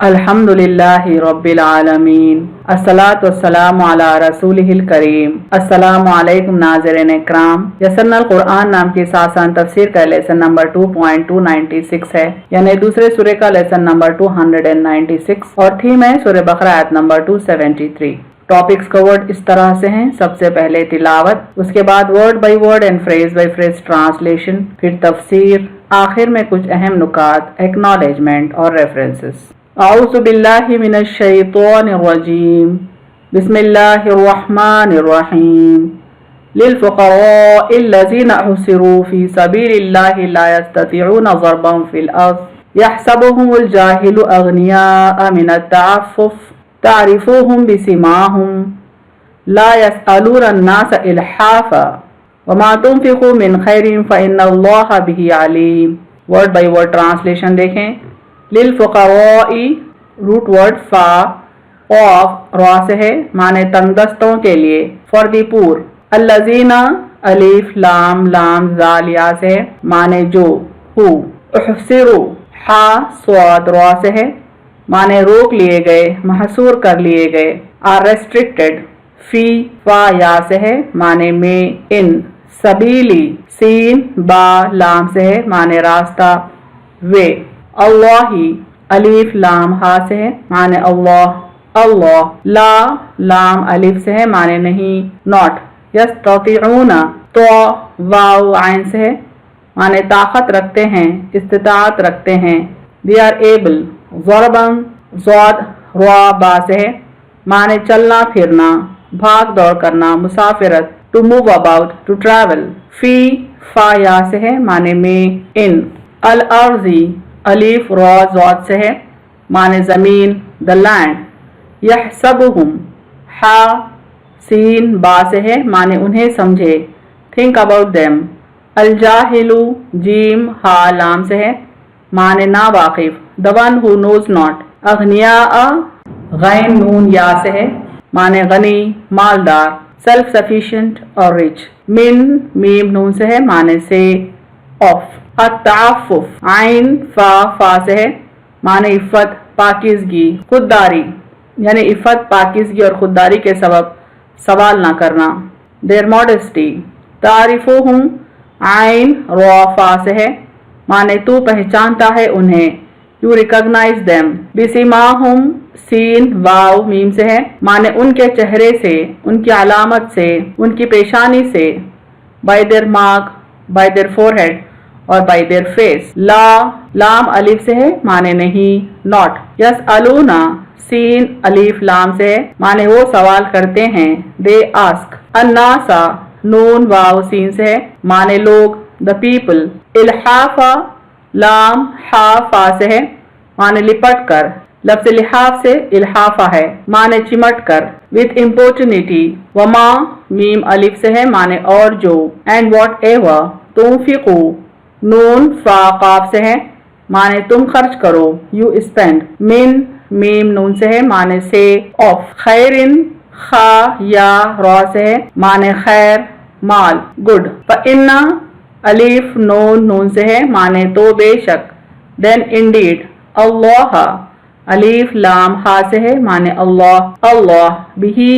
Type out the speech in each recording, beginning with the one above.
अल्हम्दुलिल्लाहि रब्बिल आलमीन अस्सलातु वस्सलामु अला रसूलिहिल करीम। अस्सलामु अलैकुम नाज़रीन इकराम। यसरनल कुरान नाम की आसान तफसीर का लेसन नंबर 2.296 है, यानी दूसरे सूरे का लेसन नंबर 296 और थीम है सूरे बकरा आयत नंबर 273। टॉपिक्स कवर्ड इस तरह से हैं। सबसे पहले तिलावत, उसके बाद word by word and phrase by phrase translation, फिर तफसीर, आखिर में कुछ अहम नुकात, एक्नॉलेजमेंट और रेफरेंसेस। औज़ु बिल्लाहि मिनश शैतानिर रजीम। बिस्मिल्लाहिर रहमानिर रहीम। लिल फुक़राइल्लज़ीना उहसिरू फ़ी सबीलिल्लाहि ला यस्ततीऊना ज़रबन फ़िल अर्ज़ यहसबुहुमुल जाहिलु अग़नियाअ मिनत तअफ़्फ़ुफ़ तारिफ़ुहुम बिसिमाहुम ला यसअलूना अन्नास इल्हाफ़ा वमा तुनफ़िक़ू मिन खैरिन फ़इन्नल्लाहा बिही Aleem. Word by word translation देखें। लिल फुक़राई रूट वर्ड फा ऑफ रा से है, माने तंगदस्तों के लिए, फॉर दी पूर। अल्लज़ीना अलिफ लाम लाम ज़ाल या से है, माने जो, हु। उहसिरू हा स्वाद रा से है, माने रोक लिए गए, महसूर कर लिए गए। आर रेस्ट्रिक्टेड फी फा या से है, माने में, इन। सबीली सीन बा लाम से है, माने रास्ता, वे। अल्लाही अलिफ लाम हा से है, माने अल्लाह अल्लाह। ला लाम अलिफ से है, माने नहीं, नॉट। यस्ततीऊना तो वाव आइन से है, माने ताकत रखते हैं, इस्तिताअत रखते हैं। दे आर एबल ज़रबन ज़ाद रा बा से है, माने चलना फिरना, भाग दौड़ करना, मुसाफिरत, to move about, to travel. फी फा या से है, माने में, इन। अल अर्ज़ी अलिफ रा ज़ाद से है, माने ज़मीन, द लैंड। यहसबुहुम हा सीन बा से है, माने उन्हें समझे, थिंक अबाउट देम। अल जाहिलु जीम हा लाम से है, माने ना वाकिफ, the one who knows not. अग़नियाअ गैन नून या से है, माने गनी, मालदार, सेल्फ सफिशिएंट और रिच। मिन मीम नून से है, माने से, ऑफ। अत्ताफ़ुफ़ आइन फा से है, माने इफ़्फ़त, पाकीज़गी, खुददारी, यानी इफ़्फ़त, पाकीज़गी और खुददारी के सबब सवाल ना करना। There modesty. तारिफ़ुहुम आइन रा फा से है, माने तू पहचानता है उन्हें, यू रिकॉग्नाइज देम। बिसिमाहुम सीन वाव मीम से है, माने उनके चेहरे से, उनकी अलामत से, उनकी पेशानी से। Bye their mark, bye there forehead और बाय देयर फेस। ला लाम अलिफ से है, माने नहीं, नॉट। यसअलूना सीन अलिफ लाम से है, माने वो सवाल करते हैं, they ask. अन्नासा Noon wow scene से है, माने लोग, द पीपल। इल्हाफा लाम हा फा से है, माने लिपट कर, लफ्ज़ लिहाफ से इल्हाफा है, माने चिमट कर। विथ इम्पोर्चुनिटी वमा मीम अलिफ से है, माने और जो। एंड वॉट एवर तुनफिकू नून फा काफ से है, माने तुम खर्च करो, यू स्पेंड। मिन मीम नून से है, माने से, ऑफ। खैरिन खा या रा से है, माने खैर, माल, गुड। फ़इन्ना अलिफ नून नून से है, माने तो बेशक। देन इंडीड अल्लाह अलिफ लाम हा से है, माने अल्लाह अल्लाह। बिही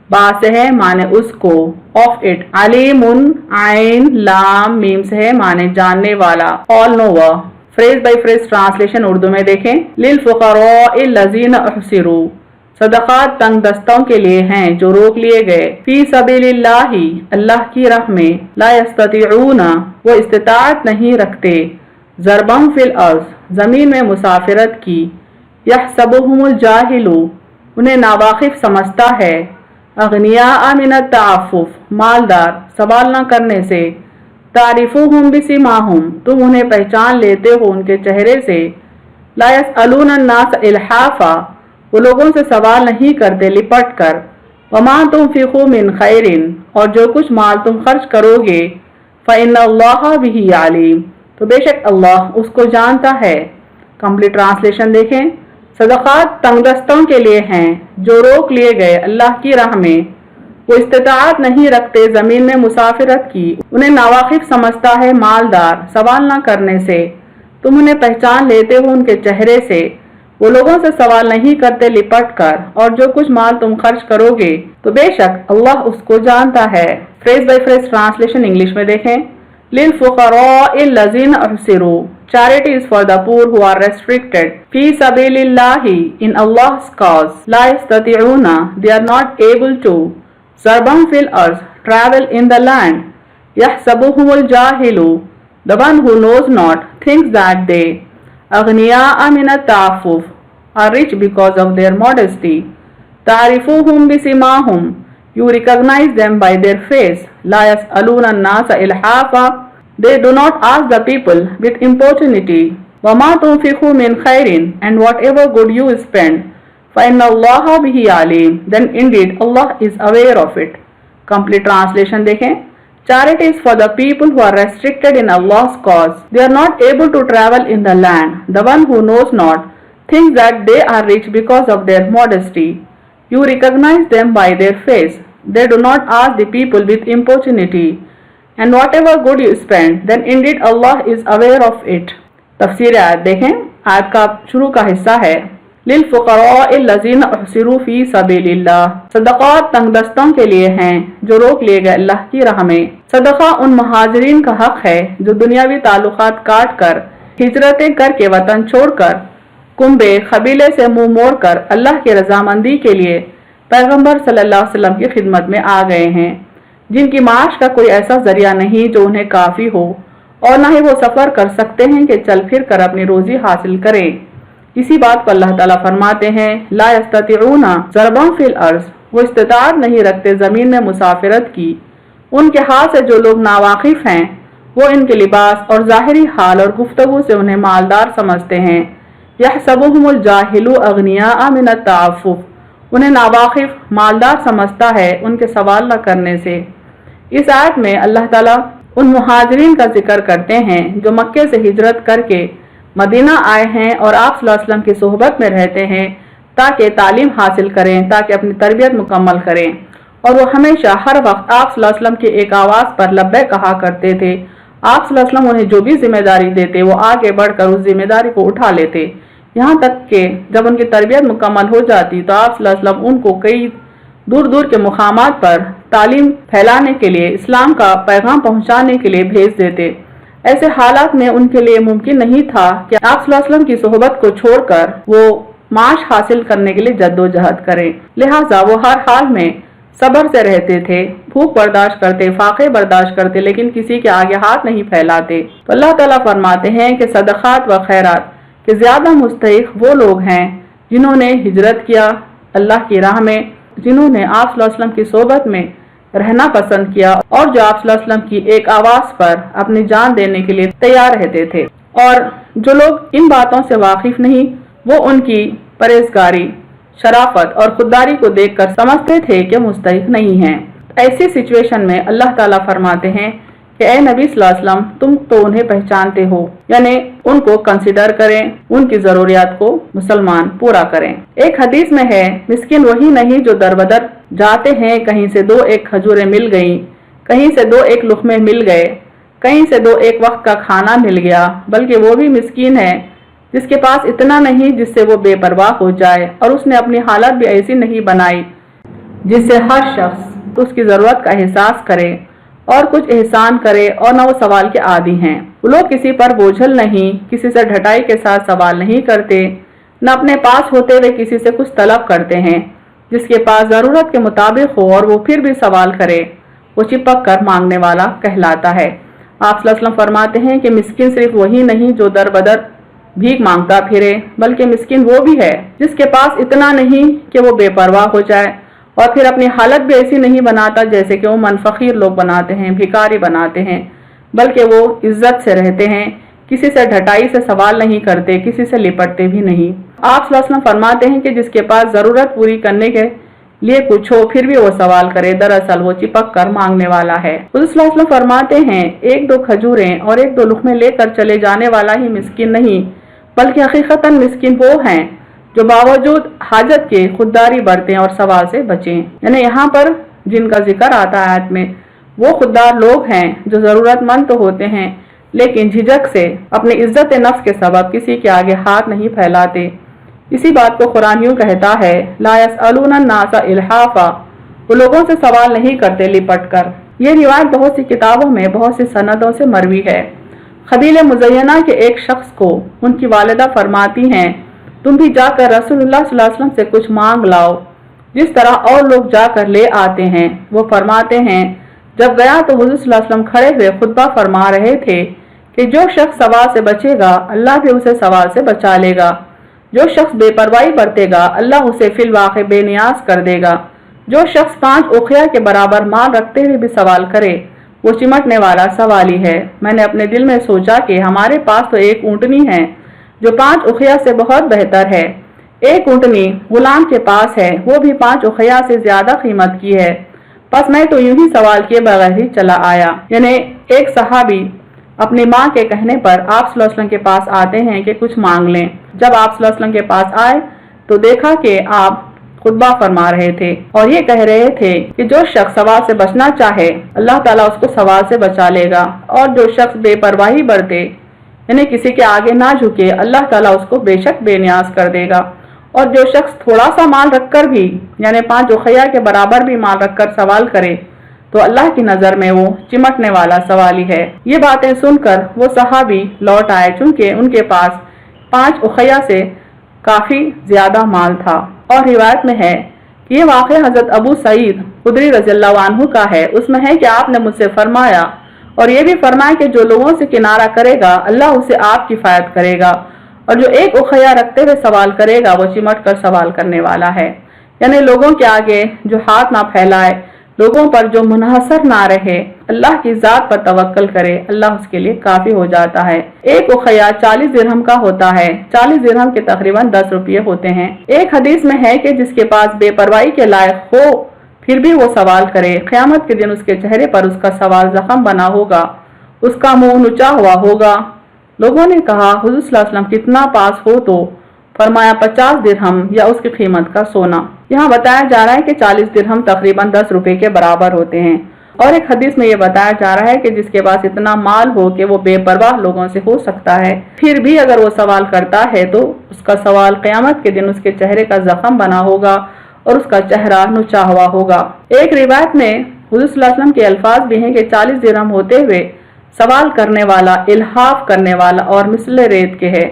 बा से है, माने उसको, ऑफ इट। अलीमुन आइन लाम मीम से है, माने जानने वाला, all knower. Phrase by phrase translation Urdu में देखें। लिल फुक़राइल्लज़ीना उहसिरू, सदक़ात तंग दस्तों के लिए हैं जो रोक लिए गए। फी सबीलिल्लाहि अल्लाह की राह में। ला यस्ततीऊना वो इस्तिताअत नहीं रखते, ज़रबन फ़िल अर्ज़ ज़मीन में मुसाफिरत की। यहसबुहुमुल जाहिलु उन्हें नावाकिफ समझता है, अग़नियाअ मिनत तअफ़्फ़ुफ़ मालदार, सवाल न करने से। तारिफ़ुहुम बिसिमाहुम तुम उन्हें पहचान लेते हो उनके चेहरे से। ला यसअलूना अन्नास इल्हाफ़ा वो लोगों से सवाल नहीं करते लिपट कर। वमा तुनफ़िक़ू मिन खैरिन और जो कुछ माल तुम खर्च करोगे, फ़इन्नल्लाहा बिही अलीम तो बेशक अल्लाह उसको जानता है। कंप्लीट ट्रांसलेशन देखें। सदक़ात तंगदस्तों के लिए हैं जो रोक लिए गए अल्लाह की राह में, वो इस्तिताअत नहीं रखते ज़मीन में मुसाफिरत की। उन्हें नावाकिफ समझता है मालदार, सवाल न करने से। तुम उन्हें पहचान लेते हो उनके चेहरे से। वो लोगों से सवाल नहीं करते लिपट कर, और जो कुछ माल तुम खर्च करोगे तो बेशक अल्लाह उसको जानता है। Phrase by phrase translation English में देखें। लिल फुक़राइल लज़ीना उहसिरू, charity is for the poor who are restricted. Fi sabilillahi, in Allah's cause. La yastati'una, they are not able to. Zarban fil arz, travel in the land. Yahsabuhumul jahilu, the one who knows not thinks that they aghniya'a min at-ta'affuf, are rich because of their modesty. Ta'rifuhum bisimahum, you recognize them by their face. La yas'aluna an-nasa ilhafa, they do not ask the people with importunity. وَمَا تُنْفِقُوا مِنْ خَيْرٍ, and whatever good you spend, فَإِنَّ اللَّهَ بِهِ عَلِيمٌ, then indeed Allah is aware of it. Complete translation देखें। Charity is for the people who are restricted in Allah's cause. They are not able to travel in the land. The one who knows not thinks that they are rich because of their modesty. You recognize them by their face. They do not ask the people with importunity. And whatever good you spend, then indeed Allah is aware of it. तफसीर आयत देखें। आयत का शुरू का हिस्सा है लिल फुक़राइल लज़ीना उहसिरू फ़ी सबीलिल्लाह, सदक़ात तंगदस्तों के लिए हैं जो रोक लिए गए अल्लाह की राह में। सदक़ा उन मुहाजिरीन का हक है जो दुनियावी ताल्लुकात काट कर, हिजरतें करके वतन छोड़कर, कुंबे कबीले से मुंह मोड़ कर अल्लाह की रजामंदी के लिए पैगम्बर सल्लल्लाहु अलैहि वसल्लम की खिदमत में आ गए हैं, जिनकी माश का कोई ऐसा जरिया नहीं जो उन्हें काफी हो, और न ही वो सफर कर सकते हैं कि चल फिर कर अपनी रोजी हासिल करें। इसी बात को अल्लाह ताला फरमाते हैं ला यस्ततिऊना ज़रबन फिल अर्ज़, वो इस्तिताअत नहीं रखते जमीन में मुसाफिरत की। उनके हाथ से जो लोग नावाकिफ हैं वो इनके लिबास और ज़ाहिरी हाल और गुफ्तगू से उन्हें मालदार समझते हैं। यहसबुहुमुल जाहिलु अग़निया मिन अत-तअफ्फुफ, उन्हें नावाकिफ मालदार समझता है उनके सवाल न करने से। इस आयत में अल्लाह ताला उन मुहाजिरीन का जिक्र करते हैं जो मक्के से हिजरत करके मदीना आए हैं और आप सल्लल्लाहु अलैहि वसल्लम की सोहबत में रहते हैं ताकि तालीम हासिल करें, ताकि अपनी तरबियत मुकम्मल करें, और वो हमेशा हर वक्त आप सल्लल्लाहु अलैहि वसल्लम की एक आवाज़ पर लब्बैक कहा करते थे। आप सल्लल्लाहु अलैहि वसल्लम उन्हें जो भी जिम्मेदारी देते वो आगे बढ़कर उस जिम्मेदारी को उठा लेते, यहाँ तक कि जब उनकी तरबियत मुकम्मल हो जाती तो आप सल्लल्लाहु अलैहि वसल्लम उनको कई दूर दूर के मुकामात पर तालीम फैलाने के लिए, इस्लाम का पैगाम पहुँचाने के लिए भेज देते। ऐसे हालात में उनके लिए मुमकिन नहीं था कि आप सल्लल्लाहु अलैहि वसल्लम की सोहबत को छोड़कर वो माश हासिल करने के लिए जद्दोजहद करें। लिहाजा वो हर हाल में सब्र से रहते थे, भूख बर्दाश्त करते, फाके बर्दाश्त करते, लेकिन किसी के आगे हाथ नहीं फैलाते। तो अल्लाह ताला फरमाते हैं कि सदक़ात व खैरात के ज्यादा मुस्तहिक वो लोग हैं जिन्होंने हिजरत किया अल्लाह की राह में, जिन्होंने आप सल्लल्लाहु अलैहि वसल्लम की सोहबत में रहना पसंद किया और जो आप सल्लल्लाहु अलैहि वसल्लम की एक आवाज़ पर अपनी जान देने के लिए तैयार रहते थे। और जो लोग इन बातों से वाकिफ नहीं, वो उनकी परहेजगारी, शराफत और खुददारी को देखकर समझते थे कि मुस्तहिक नहीं हैं। ऐसी सिचुएशन में अल्लाह ताला फरमाते हैं कि ए नबी सल्लल्लाहु अलैहि वसल्लम, तुम तो उन्हें पहचानते हो, यानी उनको कंसिडर करें, उनकी जरूरियात को मुसलमान पूरा करें। एक हदीस में है मिस्किन वही नहीं जो दरबदर जाते हैं, कहीं से दो एक खजूरें मिल गईं, कहीं से दो एक लुक़मे मिल गए, कहीं से दो एक वक्त का खाना मिल गया, बल्कि वो भी मिस्कीन है जिसके पास इतना नहीं जिससे वो बेपरवाह हो जाए, और उसने अपनी हालत भी ऐसी नहीं बनाई जिससे हर शख्स तो उसकी ज़रूरत का एहसास करे और कुछ एहसान करे, और न वो सवाल के आदी हैं। वो लोग किसी पर बोझल नहीं, किसी से ढटाई के साथ सवाल नहीं करते, न अपने पास होते हुए किसी से कुछ तलब करते हैं। जिसके पास ज़रूरत के मुताबिक हो और वो फिर भी सवाल करे, वो चिपक कर मांगने वाला कहलाता है। आप सल्लल्लाहु अलैहि वसल्लम फरमाते हैं कि मिस्किन सिर्फ वही नहीं जो दर बदर भीख मांगता फिरे, बल्कि मिस्किन वो भी है जिसके पास इतना नहीं कि वो बेपरवाह हो जाए, और फिर अपनी हालत भी ऐसी नहीं बनाता जैसे कि वो मनफकीर लोग बनाते हैं, भिखारी बनाते हैं, बल्कि वो इज्जत से रहते हैं, किसी से ढटाई से सवाल नहीं करते, किसी से लिपटते भी नहीं। आप सल्लल्लाहु अलैहि वसल्लम फरमाते हैं कि जिसके पास ज़रूरत पूरी करने के लिए कुछ हो फिर भी वो सवाल करे, दरअसल वो चिपक कर मांगने वाला है। हुज़ूर सल्लल्लाहु अलैहि वसल्लम फरमाते हैं एक दो खजूरें और एक दो लुक़मे लेकर चले जाने वाला ही मिस्किन नहीं, बल्कि हकीकतन मिस्किन वो हैं जो बावजूद हाजत के खुददारी बरतें और सवाल से बचें। यानी यहाँ पर जिनका जिक्र आता है आयत में, वो खुददार लोग हैं जो ज़रूरतमंद तो होते हैं लेकिन झिझक से अपनी इज्जत नफ्स के सबब किसी के आगे हाथ नहीं फैलाते, इसी बात को कुरान यूं कहता है, ला यसअलून अन्नास इल्हाफा, वो लोगों से सवाल नहीं करते लिपट कर। ये रिवायत बहुत सी किताबों में बहुत सी सनदों से मरवी है। खदील मुज़य्यना के एक शख्स को उनकी वालिदा फरमाती हैं, तुम भी जाकर रसूलुल्लाह सल्लल्लाहु अलैहि वसल्लम से कुछ मांग लाओ जिस तरह और लोग जाकर ले आते हैं। वो फरमाते हैं, जब गया तो हुज़ूर सल्लल्लाहु अलैहि वसल्लम खड़े हुए खुतबा फरमा रहे थे कि जो शख्स सवाल से बचेगा अल्लाह भी उसे सवाल से बचा लेगा, जो शख्स बेपरवाही बरतेगा अल्लाह उसे फिल वाक़े बेनियाज कर देगा, जो शख्स 5 उखिया के बराबर माल रखते हुए भी सवाल करे वो चिमटने वाला सवाली है। मैंने अपने दिल में सोचा कि हमारे पास तो एक ऊँटनी है जो 5 उखिया से बहुत बेहतर है, एक ऊँटनी गुलाम के पास है, वो भी 5 उखिया से ज्यादा कीमत की है। बस मैं तो यूं ही सवाल किए बगैर ही चला आया। यानी एक सहाबी अपनी माँ के कहने पर आप सल्लल्लाहु अलैहि वसल्लम के पास आते हैं कि कुछ मांग लें। जब आप सल्लल्लाहु अलैहि वसल्लम के पास आए तो देखा कि आप खुतबा फरमा रहे थे और ये कह रहे थे कि जो शख्स सवाल से बचना चाहे अल्लाह ताला उसको सवाल से बचा लेगा, और जो शख्स बेपरवाही बरते यानी किसी के आगे ना झुके अल्लाह ताला उसको बेशक बेनियाज कर देगा, और जो शख्स थोड़ा सा माल रखकर भी यानी 5 उखिया के बराबर भी माल रखकर सवाल करे तो अल्लाह की नज़र में वो चिमटने वाला सवाली है। ये बातें सुनकर वो सहाबी लौट आए, चूंकि उनके पास 5 उखिया से काफ़ी ज़्यादा माल था। और रिवायत में है कि ये वाक़या हज़रत अबू सईद खुदरी रज़ियल्लाहु अन्हु का है। उसमें है कि आपने मुझसे फरमाया और ये भी फरमाया कि जो लोगों से किनारा करेगा अल्लाह उसे आप किफ़ायत करेगा, और जो एक उखिया रखते हुए सवाल करेगा वो चिमट कर सवाल करने वाला है। यानी लोगों के आगे जो हाथ ना फैलाए, लोगों पर जो मुनहसर ना रहे, अल्लाह की ज़ात पर तवक्कल करे, अल्लाह उसके लिए काफ़ी हो जाता है। एक उखिया 40 दिरहम का होता है। 40 दिरहम के तकरीबन 10 रुपये होते हैं। एक हदीस में है कि जिसके पास बेपरवाही के लायक हो फिर भी वो सवाल करे, क़यामत के दिन उसके चेहरे पर उसका सवाल जख्म बना होगा, उसका मुंह नुचा हुआ होगा। लोगों ने कहा, हुज़ूर सल्लल्लाहु अलैहि वसल्लम कितना पास हो? तो फरमाया 50 दिरहम या उसकी कीमत का सोना। यहाँ बताया जा रहा है कि 40 दिरहम तकरीबन 10 रुपए के बराबर होते हैं। और एक हदीस में ये बताया जा रहा है कि जिसके पास इतना माल हो कि वो बेपरवाह लोगों से हो सकता है, फिर भी अगर वो सवाल करता है तो उसका सवाल क़यामत के दिन उसके चेहरे का जख्म बना होगा और उसका चेहरा नुचा हुआ होगा। एक रिवायत में हुज़ूर सल्लल्लाहु अलैहि वसल्लम के अल्फाज भी हैं कि 40 दिरहम होते हुए सवाल करने वाला इल्हाफ करने वाला और मिसले रेत के है।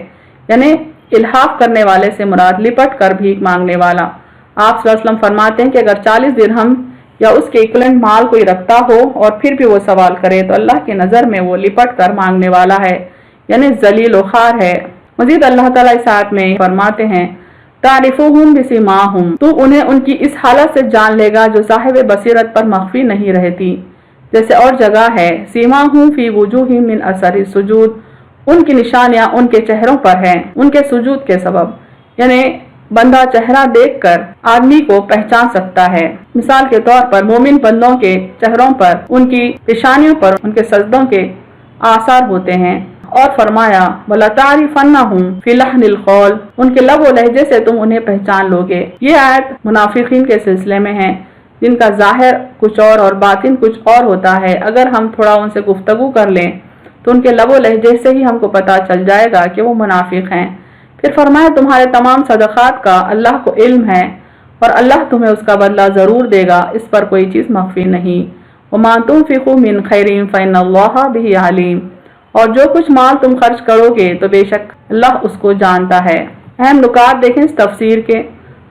यानी इल्हाफ करने वाले से मुराद लिपट कर भीख मांगने वाला। आप सल्लल्लाहु अलैहि वसल्लम फरमाते हैं कि अगर 40 दिरहम या उसके इक्वलेंट माल कोई रखता हो और फिर भी वो सवाल करे तो अल्लाह की नज़र में वो लिपट कर मांगने वाला है, यानी जलील व खार है। मजीद अल्लाह ताला इस आयत में फरमाते हैं, तारिफुहुम बिसिमाहुम, तू उन्हें उनकी इस हालत से जान लेगा जो साहिब बसीरत पर मख्फी नहीं रहती। जैसे और जगह है, सीमाहुम फी वुजूहिम मिन असरी सुजूद, उनकी निशानियां उनके चेहरों पर हैं उनके सुजूद के सबब। यानी बंदा चेहरा देखकर आदमी को पहचान सकता है। मिसाल के तौर पर मोमिन बंदों के चेहरों पर उनकी पेशानियों पर उनके सजदों के आसार होते हैं। और फरमाया, वला तारिफन्नहुम फी लहनिल कौल, उनके लब व लहजे से तुम उन्हें पहचान लोगे। ये आयत मुनाफिकीन के सिलसिले में है, जिनका जाहिर कुछ और बातिन कुछ और होता है। अगर हम थोड़ा उनसे गुफ्तगू कर लें तो उनके लब व लहजे से ही हमको पता चल जाएगा कि वो मुनाफिक हैं। फिर फरमाया, तुम्हारे तमाम सदक़ात का अल्लाह को इल्म है और अल्लाह तुम्हें उसका बदला ज़रूर देगा, इस पर कोई चीज़ मख्फी नहीं। वमा तुनफ़िक़ू मिन खैरिन फ़इन्नल्लाह बिही अलीम, और जो कुछ माल तुम खर्च करोगे तो बेशक अल्लाह उसको जानता है। अहम नुकात देखें इस तफसीर के।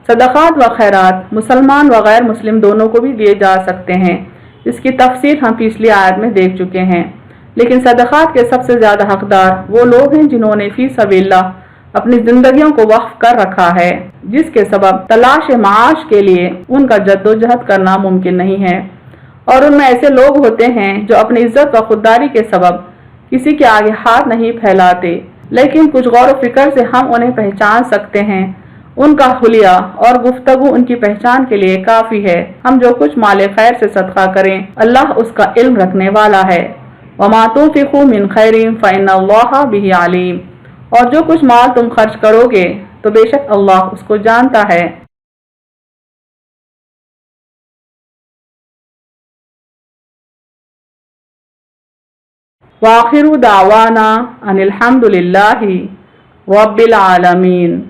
सदक़ात व खैरात मुसलमान व गैर मुस्लिम दोनों को भी दिए जा सकते हैं। इसकी तफसीर हम पिछली आयत में देख चुके हैं। लेकिन सदक़ात के सबसे ज़्यादा हकदार वो लोग हैं जिन्होंने फ़ी सबीलिल्लाह अपनी जिंदगियों को वक्फ कर रखा है, जिसके सबब तलाश माश के लिए उनका जद्दोजहद करना मुमकिन नहीं है। और उनमें ऐसे लोग होते हैं जो अपनी इज्जत व खुददारी के सबब किसी के आगे हाथ नहीं फैलाते, लेकिन कुछ गौर व फिक्र से हम उन्हें पहचान सकते हैं। उनका हुलिया और गुफ्तगू उनकी पहचान के लिए काफ़ी है। हम जो कुछ माले खैर से सदका करें अल्लाह उसका इल्म रखने वाला है। वमा तुनफ़िक़ू मिन खैरिन फ़इन्नल्लाह बिही अलीम, और जो कुछ माल तुम खर्च करोगे तो बेशक अल्लाह उसको जानता है। वाखिरु दावाना अनिल हम्दुलिल्लाहि रब्बिल आलमीन।